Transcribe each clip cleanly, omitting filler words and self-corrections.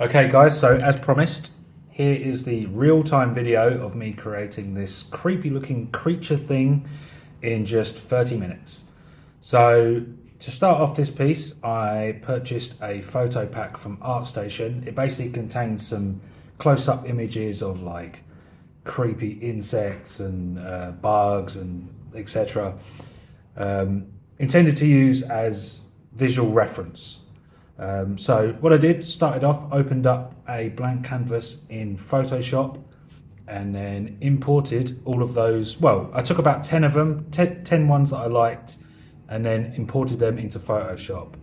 Okay guys, so as promised, here is the real-time video of me creating this creepy looking creature thing in just 30 minutes. So to start off this piece, I purchased a photo pack from ArtStation. It basically contains some close-up images of like creepy insects and bugs and etc. Intended to use as visual reference. So what I did, started off, opened up a blank canvas in Photoshop and then imported all of those. Well, I took about 10 of them, 10 ones that I liked, and then imported them into Photoshop.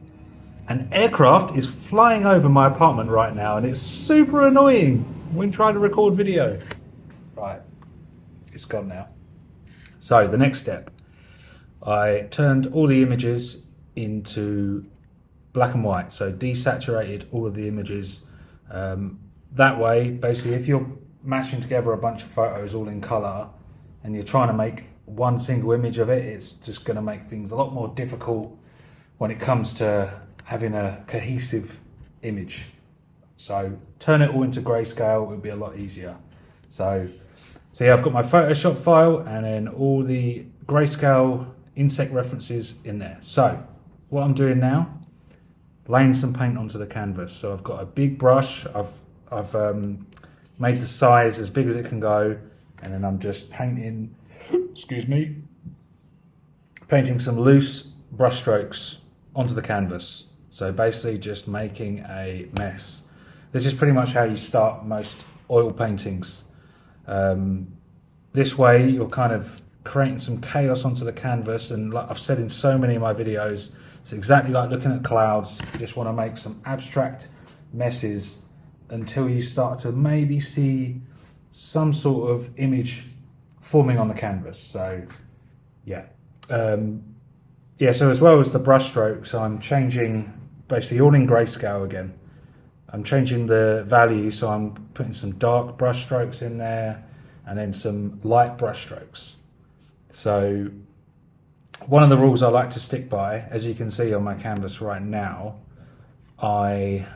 An aircraft is flying over my apartment right now and it's super annoying when trying to record video. Right, it's gone now. So the next step, I turned all the images into black and white, so desaturated all of the images. That way, basically, if you're mashing together a bunch of photos all in color and you're trying to make one single image of it, it's just going to make things a lot more difficult when it comes to having a cohesive image. So turn it all into grayscale, it would be a lot easier. So yeah, I've got my Photoshop file and then all the grayscale insect references in there. So what I'm doing now, laying some paint onto the canvas. So I've got a big brush. I've made the size as big as it can go, and then I'm just painting. Excuse me. Painting some loose brush strokes onto the canvas. So basically, just making a mess. This is pretty much how you start most oil paintings. This way, you're kind of creating some chaos onto the canvas, and like I've said in so many of my videos, it's exactly like looking at clouds. You just want to make some abstract messes until you start to maybe see some sort of image forming on the canvas. So yeah. So as well as the brush strokes, I'm changing basically all in grayscale again. I'm changing the value, so I'm putting some dark brush strokes in there and then some light brush strokes. So one of the rules I like to stick by, as you can see on my canvas right now, what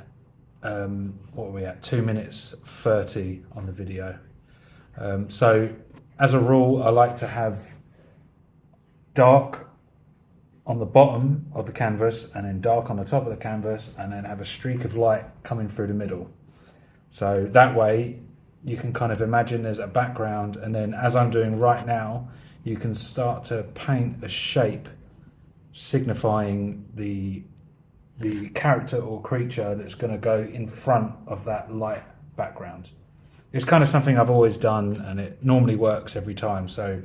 are we at? 2 minutes 30 on the video. So as a rule, I like to have dark on the bottom of the canvas and then dark on the top of the canvas and then have a streak of light coming through the middle. So that way you can kind of imagine there's a background, and then as I'm doing right now, you can start to paint a shape signifying the character or creature that's going to go in front of that light background. It's kind of something I've always done and it normally works every time. So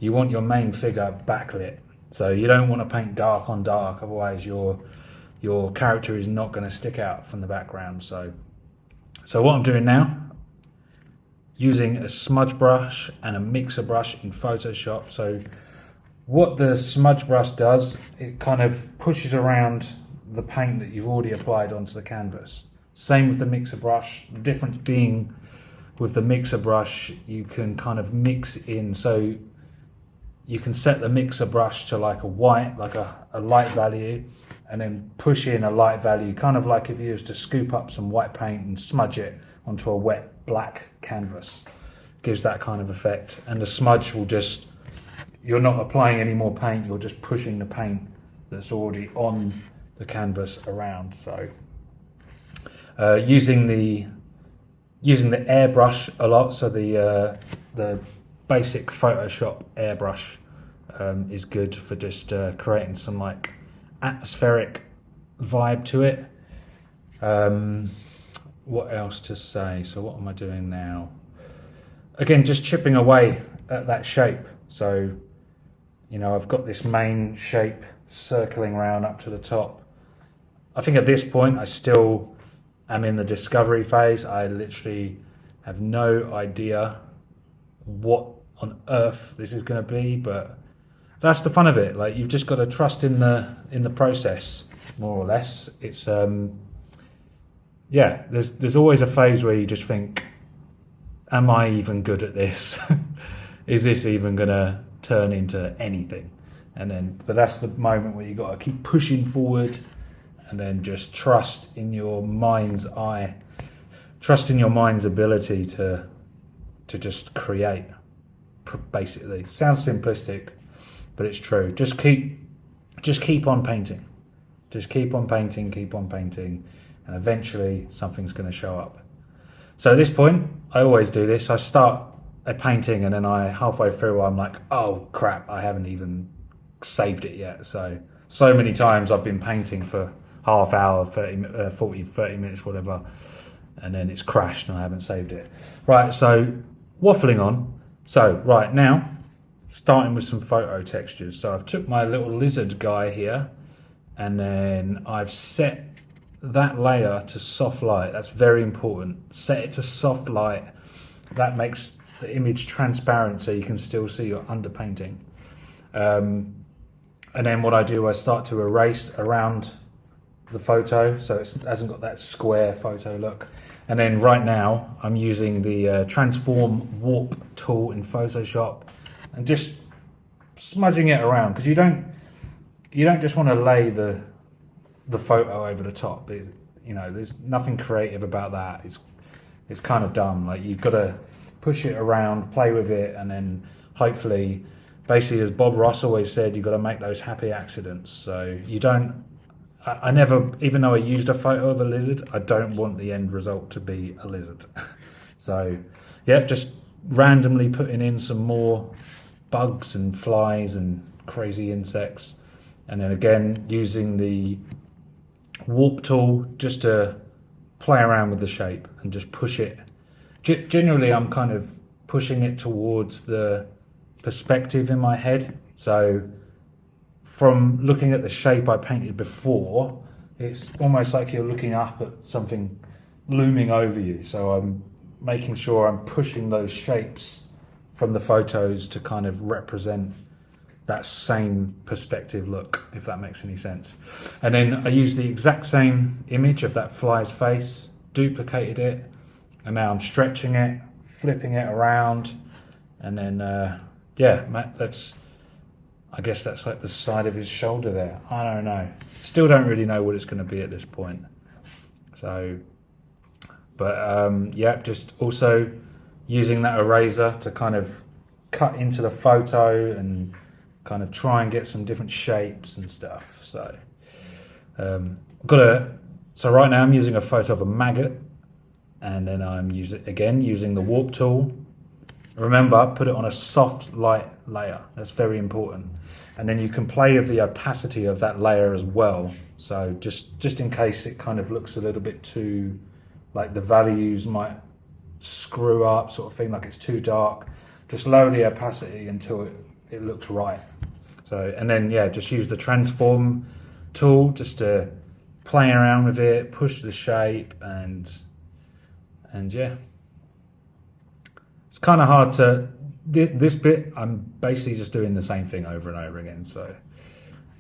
you want your main figure backlit. So you don't want to paint dark on dark, otherwise your character is not going to stick out from the background. So what I'm doing now, using a smudge brush and a mixer brush in Photoshop. So what the smudge brush does, it kind of pushes around the paint that you've already applied onto the canvas. Same with the mixer brush. The difference being with the mixer brush, you can kind of mix in. So you can set the mixer brush to like a white, like a light value, and then push in a light value, kind of like if you was to scoop up some white paint and smudge it onto a wet black canvas. Gives that kind of effect. And the smudge will just, you're not applying any more paint, you're just pushing the paint that's already on the canvas around. So using the airbrush a lot, so the basic Photoshop airbrush is good for just creating some like atmospheric vibe to it. What else to say? So what am I doing now? Again, just chipping away at that shape. So, you know, I've got this main shape circling around up to the top. I think at this point I still am in the discovery phase. I literally have no idea what on earth this is going to be, but that's the fun of it. Like, you've just got to trust in the process, more or less. It's yeah, there's always a phase where you just think, am I even good at this? Is this even gonna turn into anything? And then, but that's the moment where you got to keep pushing forward and then just trust in your mind's eye trust in your mind's ability to just create. Basically, sounds simplistic, but it's true. Just keep on painting. Just keep on painting, and eventually something's going to show up. So at this point, I always do this. I start a painting, and then halfway through, I'm like, oh crap, I haven't even saved it yet. So many times I've been painting for half hour, 40, 30 minutes, whatever, and then it's crashed and I haven't saved it. Right, so waffling on. So right now, starting with some photo textures. So I've took my little lizard guy here, and then I've set that layer to soft light. That's very important. Set it to soft light. That makes the image transparent so you can still see your underpainting. And then what I do, I start to erase around the photo so it hasn't got that square photo look. And then right now I'm using the transform warp tool in Photoshop and just smudging it around, because you don't just want to lay the photo over the top. There's nothing creative about that. It's kind of dumb. Like, you've got to push it around, play with it, and then hopefully, basically, as Bob Ross always said, you've got to make those happy accidents. So you don't. I never, even though I used a photo of a lizard, I don't want the end result to be a lizard. So, yeah, just randomly putting in some more bugs and flies and crazy insects, and then again using the warp tool just to play around with the shape and just push it. Generally, I'm kind of pushing it towards the perspective in my head. So from looking at the shape I painted before, it's almost like you're looking up at something looming over you. So I'm making sure I'm pushing those shapes from the photos to kind of represent that same perspective look, if that makes any sense. And then I used the exact same image of that fly's face, duplicated it, and now I'm stretching it, flipping it around, and then I guess that's like the side of his shoulder there. I don't know. Still don't really know what it's going to be at this point. So, but just also using that eraser to kind of cut into the photo and kind of try and get some different shapes and stuff. So so right now I'm using a photo of a maggot, and then I'm using the warp tool. Remember, put it on a soft light layer. That's very important. And then you can play with the opacity of that layer as well. So just in case it kind of looks a little bit too, like the values might screw up, sort of thing, like it's too dark, just lower the opacity until it looks right. So, and then just use the transform tool just to play around with it, push the shape, and it's kind of hard to, this bit I'm basically just doing the same thing over and over again, so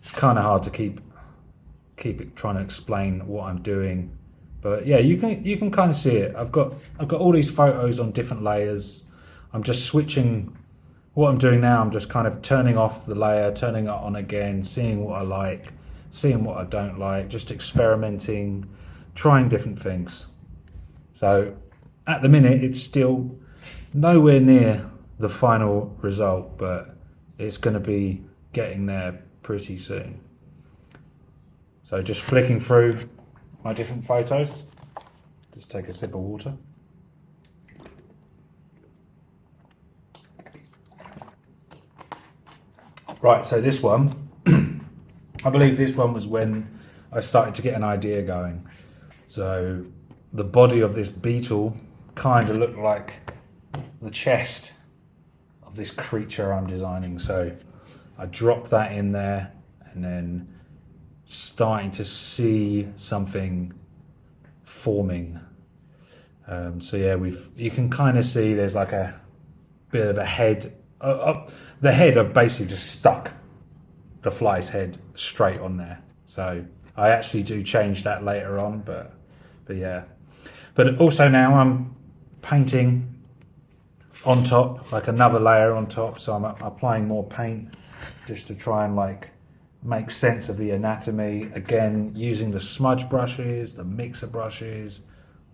it's kind of hard to keep it trying to explain what I'm doing. But yeah, you can kind of see it. I've got all these photos on different layers. I'm just switching. What I'm doing now, I'm just kind of turning off the layer, turning it on again, seeing what I like, seeing what I don't like, just experimenting, trying different things. So at the minute, it's still nowhere near the final result, but it's going to be getting there pretty soon. So just flicking through my different photos. Just take a sip of water. Right, so this one, I believe this one was when I started to get an idea going. So the body of this beetle kind of looked like the chest of this creature I'm designing. So I dropped that in there, and then starting to see something forming. So yeah, you can kind of see there's like a bit of a head. The head, I've basically just stuck the fly's head straight on there. So I actually do change that later on, but yeah. But also now I'm painting on top, like another layer on top. So I'm applying more paint just to try and like make sense of the anatomy. Again, using the smudge brushes, the mixer brushes,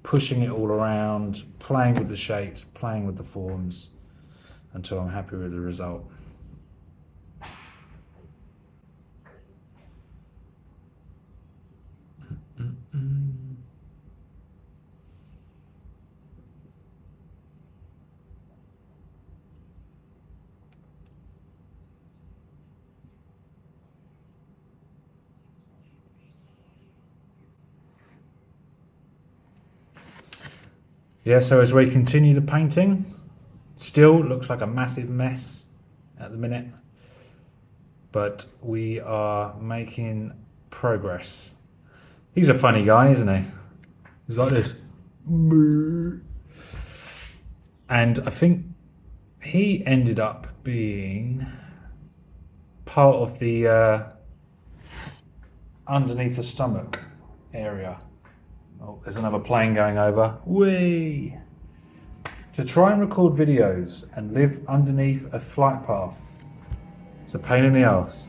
pushing it all around, playing with the shapes, playing with the forms until I'm happy with the result. Yeah, so as we continue the painting, still looks like a massive mess at the minute, but we are making progress. He's a funny guy, isn't he? He's like this. And I think he ended up being part of the underneath the stomach area. Oh, there's another plane going over. Whee! To try and record videos and live underneath a flight path, it's a pain in the ass.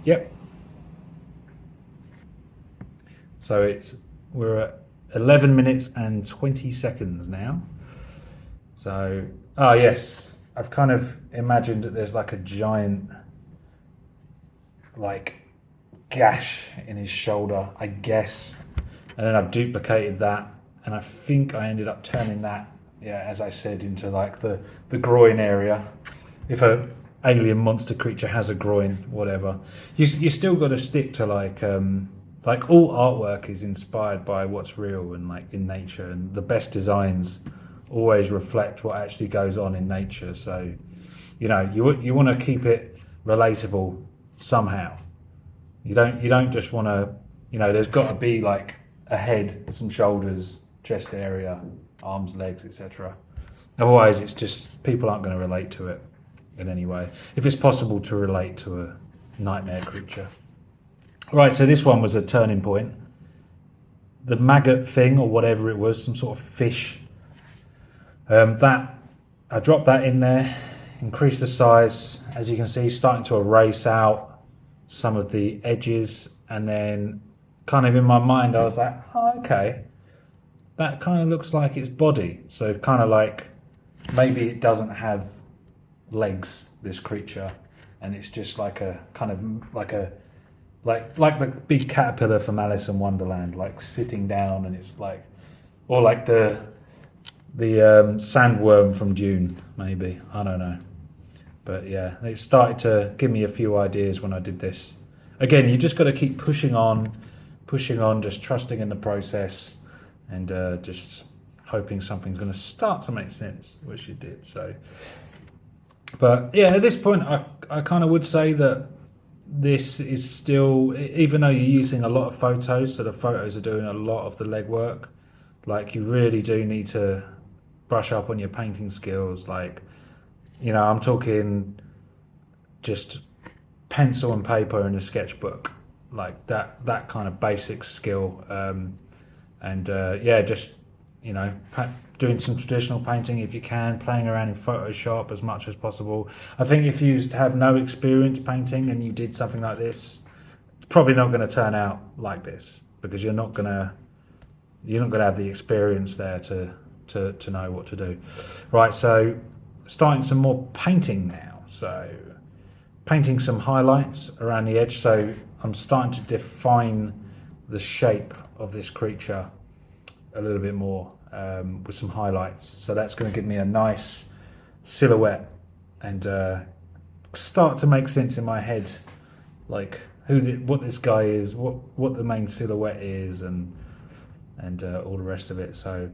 Yep. So we're at 11 minutes and 20 seconds now. So, yes, I've kind of imagined that there's like a giant, like, gash in his shoulder, I guess. And then I've duplicated that, and I think I ended up turning that, yeah, as I said, into like the groin area. If a alien monster creature has a groin, whatever, you still got to stick to like all artwork is inspired by what's real and like in nature, and the best designs always reflect what actually goes on in nature. So, you know, you want to keep it relatable somehow. You don't just want to, you know, there's got to be like a head, some shoulders, chest area, arms, legs, etc. Otherwise, it's just people aren't going to relate to it in any way. If it's possible to relate to a nightmare creature. Right, so this one was a turning point. The maggot thing or whatever it was, some sort of fish. That I dropped that in there, increased the size. As you can see, starting to erase out some of the edges, and then kind of in my mind I was like, oh, okay, that kind of looks like its body. So kind of like maybe it doesn't have legs, this creature, and it's just like a kind of like the big caterpillar from Alice in Wonderland, like sitting down, and it's like, or like the sandworm from Dune, maybe, I don't know. But yeah, it started to give me a few ideas when I did this. Again, you just got to keep pushing on, just trusting in the process, and just hoping something's going to start to make sense, which it did. So, but yeah, at this point, I kind of would say that this is still, even though you're using a lot of photos, so the photos are doing a lot of the legwork, like you really do need to brush up on your painting skills. Like, you know, I'm talking just pencil and paper and a sketchbook, like that kind of basic skill. Yeah, just, you know, doing some traditional painting if you can, playing around in Photoshop as much as possible. I think if you have no experience painting and you did something like this, it's probably not going to turn out like this, because you're not going to have the experience there to know what to do. Right, so starting some more painting now. So painting some highlights around the edge. So I'm starting to define the shape of this creature a little bit more with some highlights. So that's going to give me a nice silhouette and start to make sense in my head, like what this guy is, what the main silhouette is, and all the rest of it. So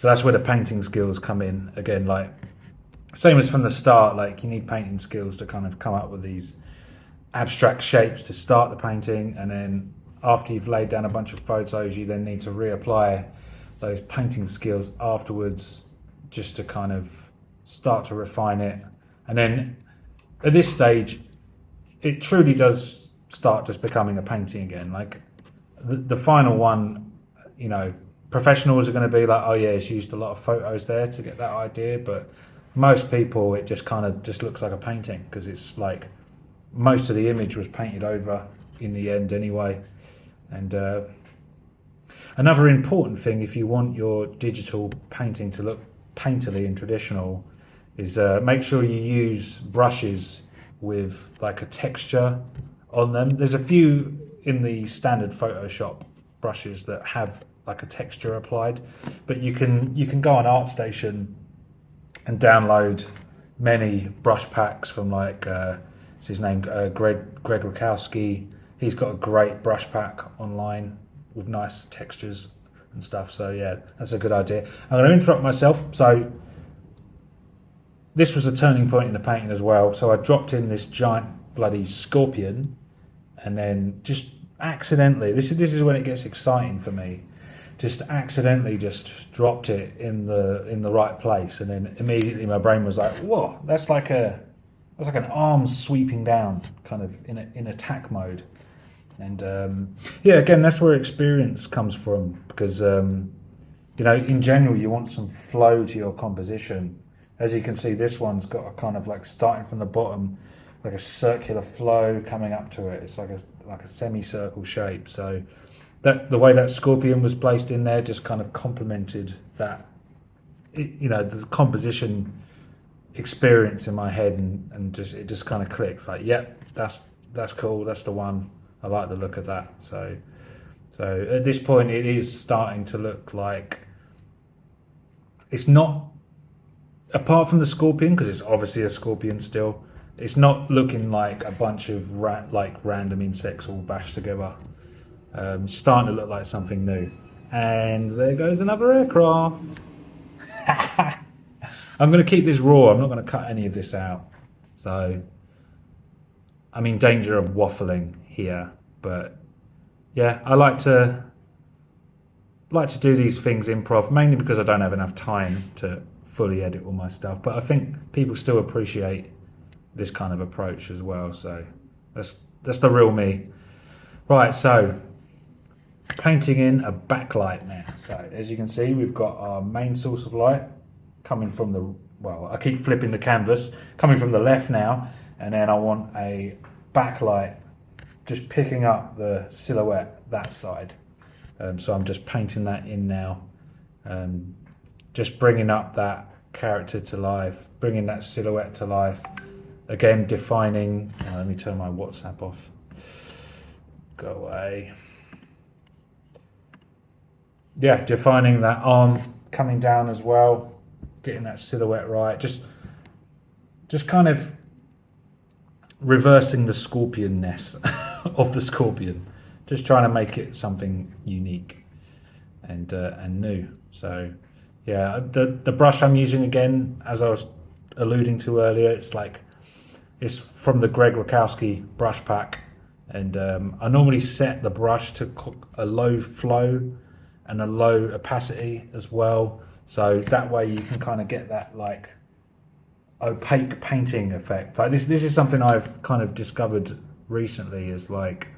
that's where the painting skills come in again. Like same as from the start, like you need painting skills to kind of come up with these abstract shapes to start the painting, and then after you've laid down a bunch of photos, you then need to reapply those painting skills afterwards, just to kind of start to refine it. And then at this stage, it truly does start just becoming a painting again. Like the final one, you know, professionals are going to be like, oh yeah, it's used a lot of photos there to get that idea, but most people, it just kind of just looks like a painting, because it's like most of the image was painted over in the end anyway. And another important thing, if you want your digital painting to look painterly and traditional, is make sure you use brushes with like a texture on them. There's a few in the standard Photoshop brushes that have like a texture applied, but you can go on ArtStation and download many brush packs from like what's his name, Greg Rakowski. He's got a great brush pack online with nice textures and stuff. So yeah, that's a good idea. I'm going to interrupt myself. So this was a turning point in the painting as well. So I dropped in this giant bloody scorpion, and then just accidentally, this is when it gets exciting for me. Just accidentally just dropped it in the right place, and then immediately my brain was like, "Whoa, that's like an arm sweeping down, kind of in attack mode." And yeah, again, that's where experience comes from, because in general, you want some flow to your composition. As you can see, this one's got a kind of like starting from the bottom, like a circular flow coming up to it. It's like a semicircle shape. So that the way that scorpion was placed in there just kind of complemented that, the composition experience in my head, and just it just kind of clicked. Like, yep, that's cool. That's the one. I like the look of that. So at this point, it is starting to look like it's not. Apart from the scorpion, because it's obviously a scorpion still, it's not looking like a bunch of random insects all bashed together. It's starting to look like something new. And there goes another aircraft. I'm going to keep this raw. I'm not going to cut any of this out. So I'm in danger of waffling here, but yeah, I like to do these things improv, mainly because I don't have enough time to fully edit all my stuff, but I think people still appreciate this kind of approach as well. So that's the real me. Right, so painting in a backlight now. So as you can see, we've got our main source of light coming from I keep flipping the canvas, coming from the left now, and then I want a backlight just picking up the silhouette that side. So I'm just painting that in now. Just bringing up that character to life, bringing that silhouette to life. Again, defining. Let me turn my WhatsApp off. Go away. Yeah, defining that arm coming down as well, getting that silhouette right. Just kind of reversing the scorpion-ness of the scorpion. Just trying to make it something unique and new. So yeah, the brush I'm using, again, as I was alluding to earlier, it's from the Greg Rakowski brush pack, and I normally set the brush to a low flow and a low opacity as well, so that way you can kind of get that like opaque painting effect. Like this is something I've kind of discovered recently, is like,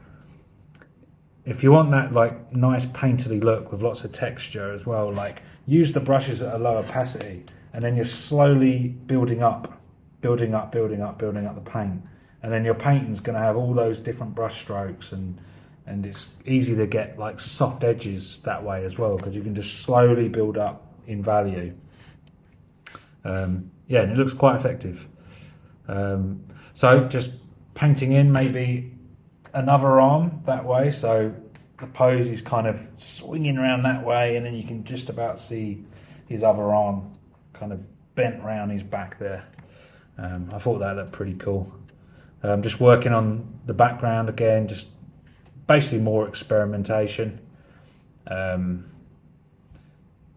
if you want that like nice painterly look with lots of texture as well, like use the brushes at a low opacity, and then you're slowly building up the paint, and then your painting's going to have all those different brush strokes, and it's easy to get like soft edges that way as well, because you can just slowly build up in value. Yeah, and it looks quite effective. So just painting in maybe another arm that way, so the pose is kind of swinging around that way, and then you can just about see his other arm kind of bent around his back there. I thought that looked pretty cool. Just working on the background again, just basically more experimentation.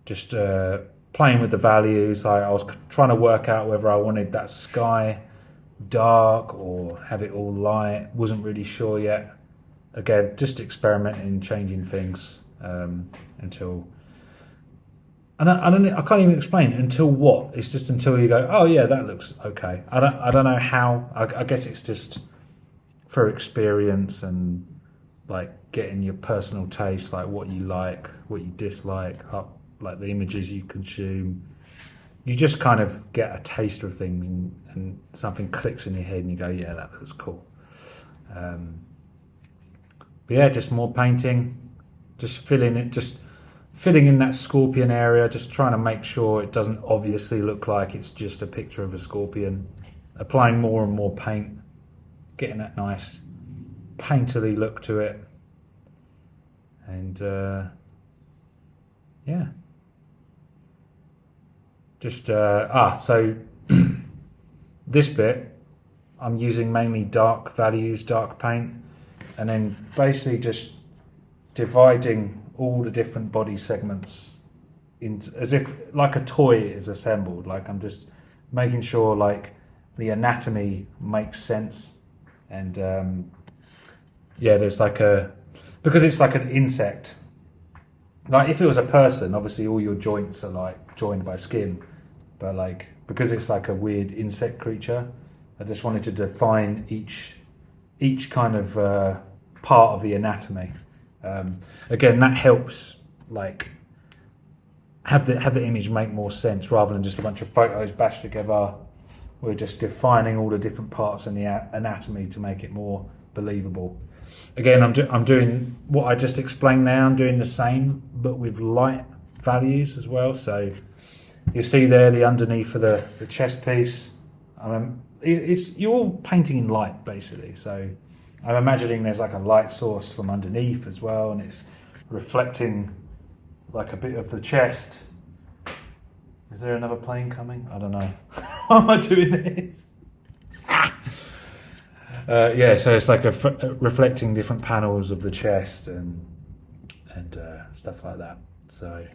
Just playing with the values. I was trying to work out whether I wanted that sky dark or have it all light. Wasn't really sure yet. Again, just experimenting, changing things until. And I can't even explain until what. It's just until you go, oh yeah, that looks okay. I don't know how. I guess it's just for experience and like getting your personal taste, like what you like, what you dislike, like the images you consume. You just kind of get a taste of things, and something clicks in your head, and you go, yeah, that looks cool. But yeah, just more painting, just filling in that scorpion area, just trying to make sure it doesn't obviously look like it's just a picture of a scorpion. Applying more and more paint, getting that nice painterly look to it. And yeah, just so this bit I'm using mainly dark values, dark paint, and then basically just dividing all the different body segments into, as if like a toy is assembled. Like I'm just making sure like the anatomy makes sense. And yeah, there's like because it's like an insect. Like if it was a person, obviously all your joints are like joined by skin, but like because it's like a weird insect creature, I just wanted to define each kind of part of the anatomy. Again, that helps like have the image make more sense rather than just a bunch of photos bashed together. We're just defining all the different parts in the anatomy to make it more believable. Again, I'm doing what I just explained now. I'm doing the same, but with light values as well. So you see there the underneath of the chest piece. You're all painting in light basically. So I'm imagining there's like a light source from underneath as well, and it's reflecting like a bit of the chest. Is there another plane coming? I don't know. Why am I doing this? Yeah, so it's like reflecting different panels of the chest and stuff like that. So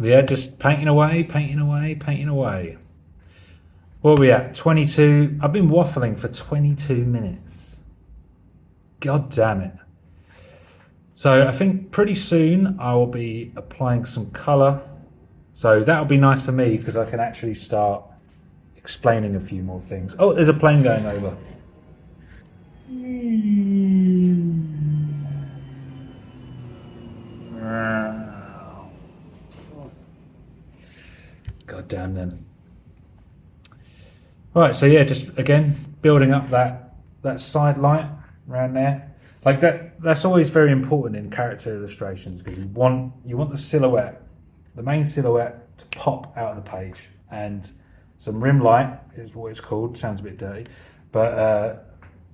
yeah, just painting away, painting away, painting away. Where are we at? 22. I've been waffling for 22 minutes. God damn it. So I think pretty soon I will be applying some colour. So that'll be nice for me because I can actually start explaining a few more things. Oh, there's a plane going over. God damn them. Right, so yeah, just again building up that side light around there. Like that's always very important in character illustrations because you want the silhouette, the main silhouette, to pop out of the page. And some rim light is what it's called. Sounds a bit dirty, but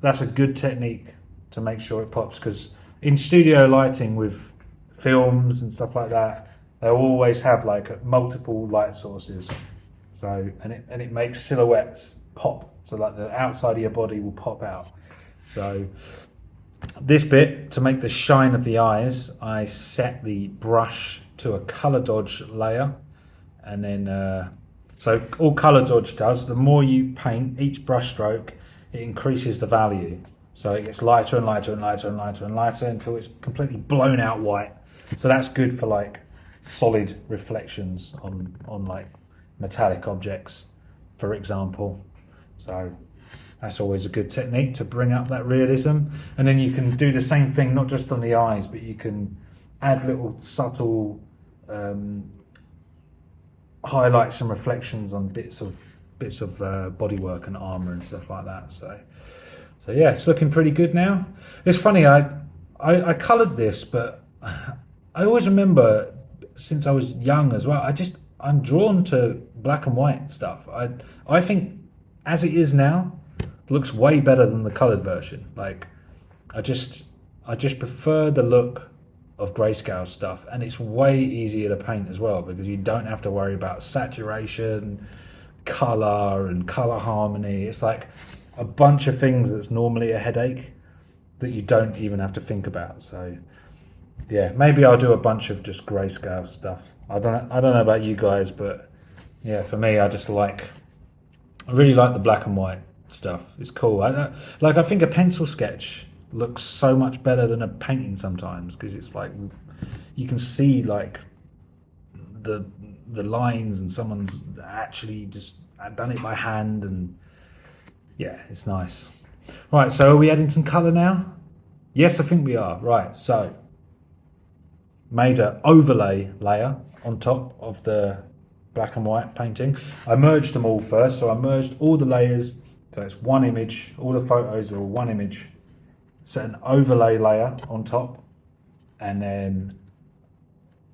that's a good technique to make sure it pops, because in studio lighting with films and stuff like that, they always have like multiple light sources. So and it makes silhouettes pop. So like the outside of your body will pop out. So this bit, to make the shine of the eyes, I set the brush to a color dodge layer, and then so all color dodge does, the more you paint each brush stroke, it increases the value. So it gets lighter and lighter and lighter and lighter and lighter until it's completely blown out white. So that's good for like solid reflections on like metallic objects, for example. So that's always a good technique to bring up that realism. And then you can do the same thing, not just on the eyes, but you can add little subtle highlights and reflections on bits of bodywork and armor and stuff like that. So yeah, it's looking pretty good now. It's funny, I coloured this, but I always remember since I was young as well, I'm drawn to black and white stuff. I think as it is now, looks way better than the coloured version. Like I just prefer the look of grayscale stuff, and it's way easier to paint as well because you don't have to worry about saturation, colour and colour harmony. It's like a bunch of things that's normally a headache that you don't even have to think about. So yeah, maybe I'll do a bunch of just grayscale stuff. I don't know about you guys, but yeah, for me, I really like the black and white stuff. It's cool. I think a pencil sketch looks so much better than a painting sometimes, because it's like you can see like the lines, and someone's actually just done it by hand, and yeah, it's nice. Right, so are we adding some colour now? Yes, I think we are. Right, so made an overlay layer on top of the black and white painting. I merged them all first, so I merged all the layers, so it's one image. All the photos are all one image. set an overlay layer on top, and then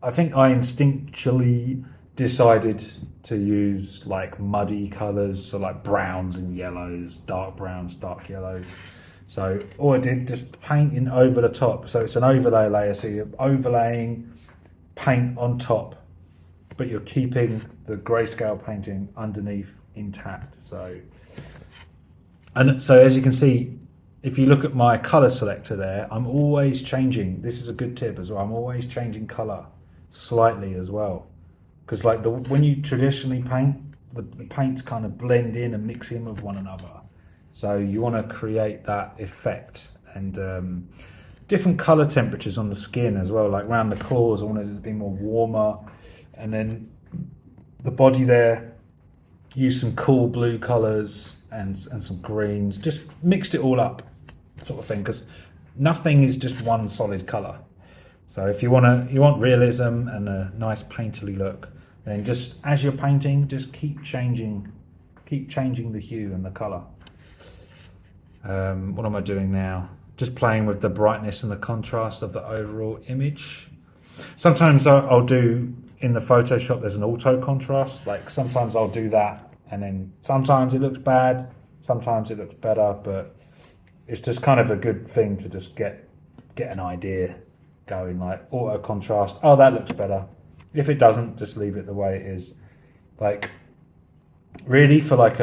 I think I instinctually decided to use like muddy colors, so like browns and yellows, dark browns, dark yellows. So all I did, just painting over the top. So it's an overlay layer, so you're overlaying paint on top, but you're keeping the grayscale painting underneath intact. So as you can see, if you look at my color selector there, I'm always changing. This is a good tip as well. I'm always changing color slightly as well, because like when you traditionally paint, the paints kind of blend in and mix in with one another. So you want to create that effect, and different color temperatures on the skin as well. Like around the claws, I wanted it to be more warmer, and then the body there, use some cool blue colors and some greens. Just mixed it all up, sort of thing, because nothing is just one solid color. So if you want realism and a nice painterly look, then just as you're painting, just keep changing the hue and the color. What am I doing now? Just playing with the brightness and the contrast of the overall image. Sometimes I'll do, in the Photoshop, there's an auto contrast. Like sometimes I'll do that, and then sometimes it looks bad, sometimes it looks better, but it's just kind of a good thing to just get an idea going. Like auto contrast, oh, that looks better. If it doesn't, just leave it the way it is. Like really, for like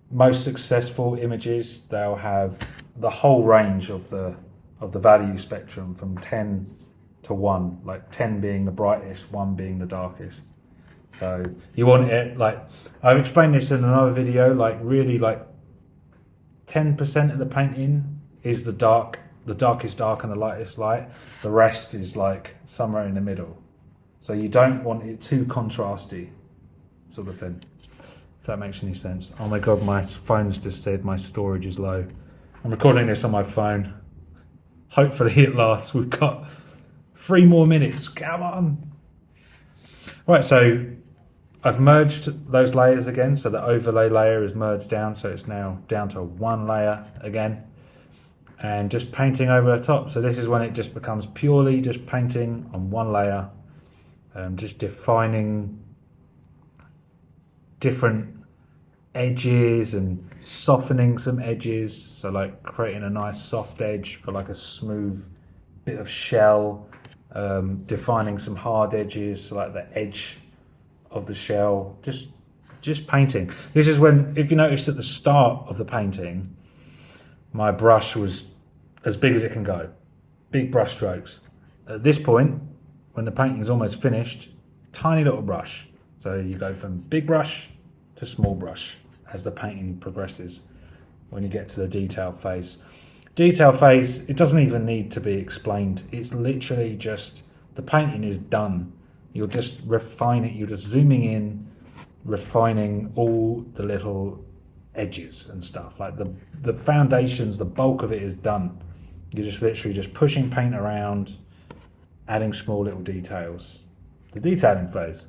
most successful images, they'll have the whole range of the value spectrum from 10 to 1, like 10 being the brightest, 1 being the darkest. So you want it, like I've explained this in another video, like really like 10% of the painting is the darkest dark and the lightest light. The rest is like somewhere in the middle. So you don't want it too contrasty, sort of thing, if that makes any sense. Oh my god, my phone's just said my storage is low. I'm recording this on my phone. Hopefully it lasts. We've got 3 more minutes. Come on. Right, so I've merged those layers again. So the overlay layer is merged down, so it's now down to 1 layer again. And just painting over the top. So this is when it just becomes purely just painting on 1 layer, just defining different edges and softening some edges. So like creating a nice soft edge for like a smooth bit of shell, defining some hard edges, so like the edge of the shell, just painting. This is when, if you notice at the start of the painting, my brush was as big as it can go, big brush strokes. At this point, when the painting is almost finished, tiny little brush. So you go from big brush to small brush as the painting progresses. When you get to the detail phase, it doesn't even need to be explained. It's literally just the painting is done. You'll just refine it. You're just zooming in, refining all the little edges and stuff. Like the foundations, the bulk of it is done. You're just literally just pushing paint around, adding small little details. The detailing phase.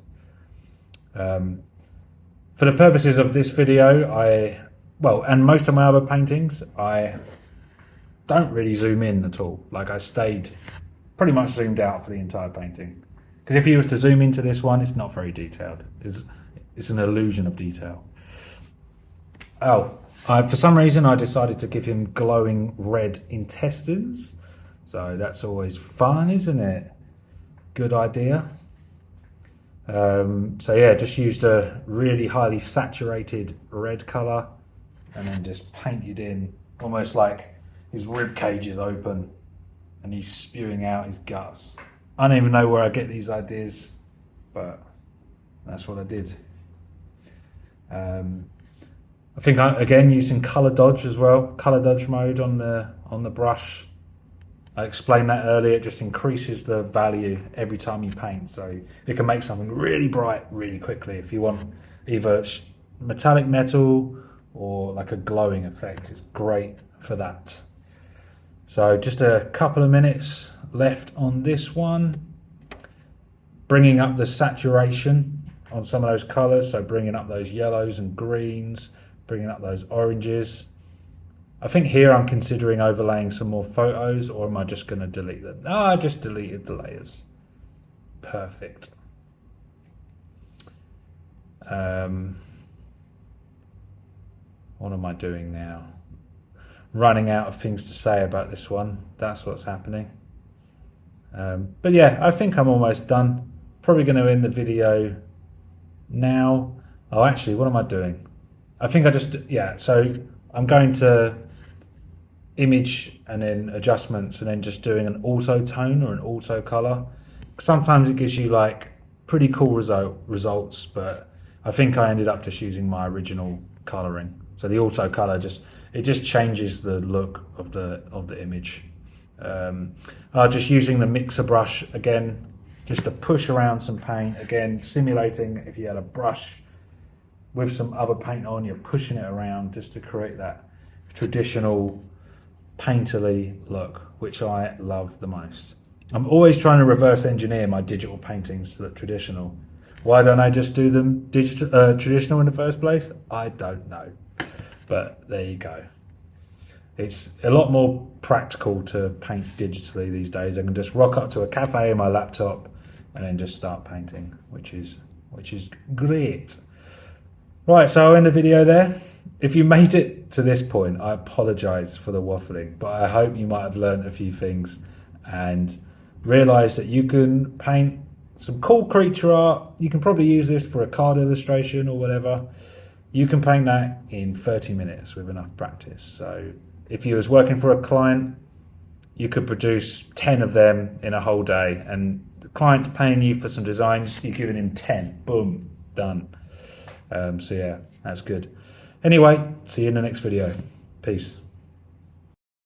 For the purposes of this video, and most of my other paintings, I don't really zoom in at all. Like I stayed pretty much zoomed out for the entire painting. Because if you was to zoom into this one, it's not very detailed. It's an illusion of detail. For some reason, I decided to give him glowing red intestines. So that's always fun, isn't it? Good idea. So yeah, just used a really highly saturated red color and then just painted in almost like his rib cage is open and he's spewing out his guts. I don't even know where I get these ideas, but that's what I did. I think again using color dodge as well, color dodge mode on the brush. I explained that earlier. It just increases the value every time you paint, so it can make something really bright really quickly. If you want either metallic metal or like a glowing effect, it's great for that. So just a couple of minutes left on this one. Bringing up the saturation on some of those colors, so bringing up those yellows and greens, bringing up those oranges. I think here I'm considering overlaying some more photos, or am I just going to delete them? Oh, I just deleted the layers. Perfect. What am I doing now? Running out of things to say about this one. That's what's happening. But yeah, I think I'm almost done. Probably going to end the video now. Oh, actually, what am I doing? I think I just, yeah, so I'm going to image and then adjustments and then just doing an auto tone or an auto color. Sometimes it gives you like pretty cool results, but I think I ended up just using my original coloring. So the auto color just changes the look of the image. Just using the mixer brush again, just to push around some paint again, simulating if you had a brush with some other paint on, you're pushing it around just to create that traditional painterly look, which I love the most. I'm always trying to reverse engineer my digital paintings to look traditional. Why don't I just do them traditional in the first place? I don't know, but there you go. It's a lot more practical to paint digitally these days. I can just rock up to a cafe on my laptop and then just start painting, which is great. Right, so I'll end the video there. If you made it to this point, I apologise for the waffling, but I hope you might have learned a few things and realised that you can paint some cool creature art. You can probably use this for a card illustration or whatever. You can paint that in 30 minutes with enough practice. So if you was working for a client, you could produce 10 of them in a whole day, and the client's paying you for some designs, you're giving him 10, boom, done. So yeah, that's good. Anyway, see you in the next video. Peace.